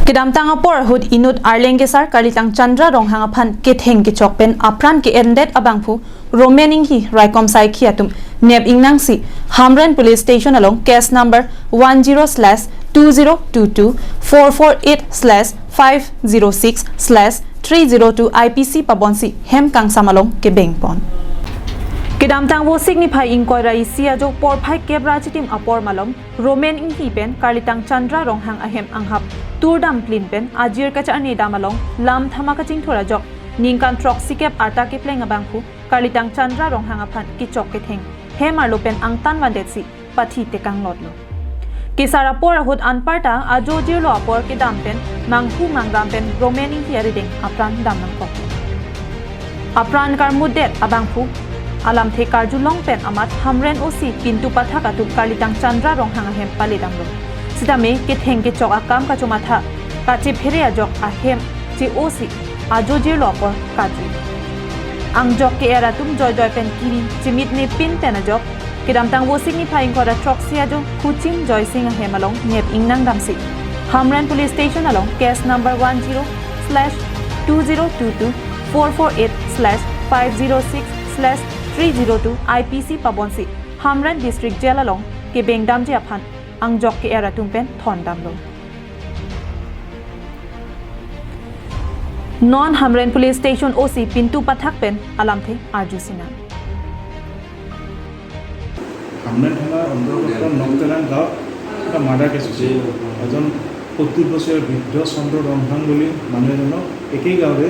Kedam tang apor hud inut arleng kesar Kt.Chandra Ronghang aphan ketheng ke chokpen apran ke endet abangphu Romen Enghi raikom sai khiatum neb ingnang si Hamren police station along case number 10/2022/448/506/302 IPC pabonsi hem kang samalong ke bengpon Kedam tang wo signify inquiry siajo por phai kebra chitim apor malom Romen Enghi pen Kt.Chandra Ronghang ahem anghap turdam plin pen ajir kachani damalong lam thamaka chingthora jok ningkan trok sikep arta ke pleng abangphu Kt.Chandra Ronghang aphan ki chok ke theng hemar lopen angtan wandetsi pathi tekang lotlo kisara por hud anparta ajojir lo apor ke dam pen mangphu mangram pen Romen Enghi arideng apran damang ko apran karmut det abangphu alam the karjulong pen amat hamren osi pintu pathaka tu Kt.Chandra Ronghang ahem palidamlo sidame ke theng ke chok akam ka chomatha kachi phere ajok ahem chi osi ajojir lopor kaji angjok ke era tum joy joy pen kiri chimit ne pin pen ajok kedam tang wo signifying kora troxia jo kuching joy sing ahem along nep ingnang damsi Hamren police station along case number 10/448/506/302 IPC pabonsi Hamren district jail along ke bengdam je aphan angjok ke era tumpen thon damlo non Hamren police station OC pintu pathak pen alam the arjusina Hamren thana অন্তর্গত নকতেলান গাঁও এটা murder case হৈছে এজন 25 বছৰীয়া বৃদ্ধ চন্দ্ৰ ৰংহাং বুলি মানুহ এজনক একেই গাঁৱৰে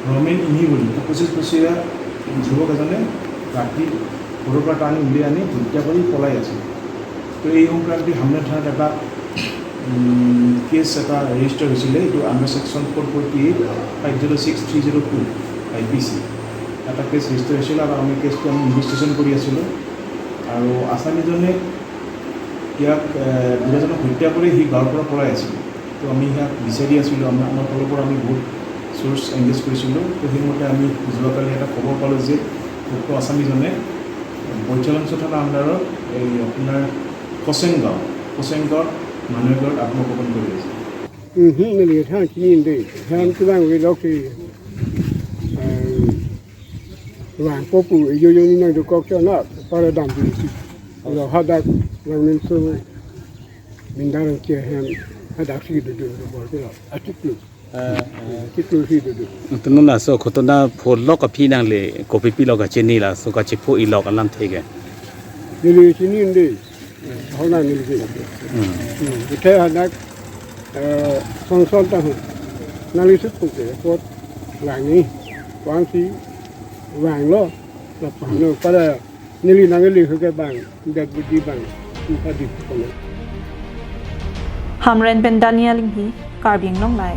ৰমেন ইংহি বুলি 25 বছৰীয়া যুৱক এজনে ৰাতি ঘৰৰ পৰা টানি উলিয়াই আনি হত্যা কৰি পলাই আছে তো এই সংক্ৰান্তি হামৰেন থানাত এটা কেছ এটা ৰেজিষ্টাৰ হৈছিলে এইটো আণ্ডাৰ ছেকশ্যন 448/506/302 IPC এটা কেছ ৰেজিষ্টাৰ হৈছিলে আৰু আমি কেছটো ইনভেষ্টিগেশ্যন কৰি আছিলোঁ আৰু আসামীজনে ইয়াক দুজনক হত্যা কৰি সি গাঁৱৰ পৰা পলাই আছিল তো আমি ইয়াক বিচাৰি আছিলোঁ আমাৰ ফালৰ পৰা আমি বহুত চ'ৰ্চ এংগেজ কৰিছিলোঁ তো সেইমতে আমি যোৱাকালি এটা খবৰ পালোঁ যে উক্ত আসামীজনে বৈচলাংশ থানা আণ্ডাৰত এই আপোনাৰ কচেংগাঁৱত মানুহ এঘৰত আত্মগোপন কৰি আছে Mình thang chỉ nhìn đi, thang cái bang người đó thì vàng có bụi vô như này được có cho nó, para đam đi, rồi họ đã làm nên số mình đang chơi hàng, họ đã xí được bỏ cái đó, chích luôn xí được. Tụi nó là số của tụi nó phô lóc cái phi năng lệ, cổ phi lóc cái trên này là số cái chích phô lóc cái làm thế cái. Đi chỉ nhìn đi, họ làm như thế. Thế họ đã son son ta hụt, năng lý sức cũng để có lại ní, quán xí vàng lo, là phản nó phải là như lý năng lý cái bằng, đẹp đi bằng, không phải đi không. Hamren pen Daniel Enghi karbing long lai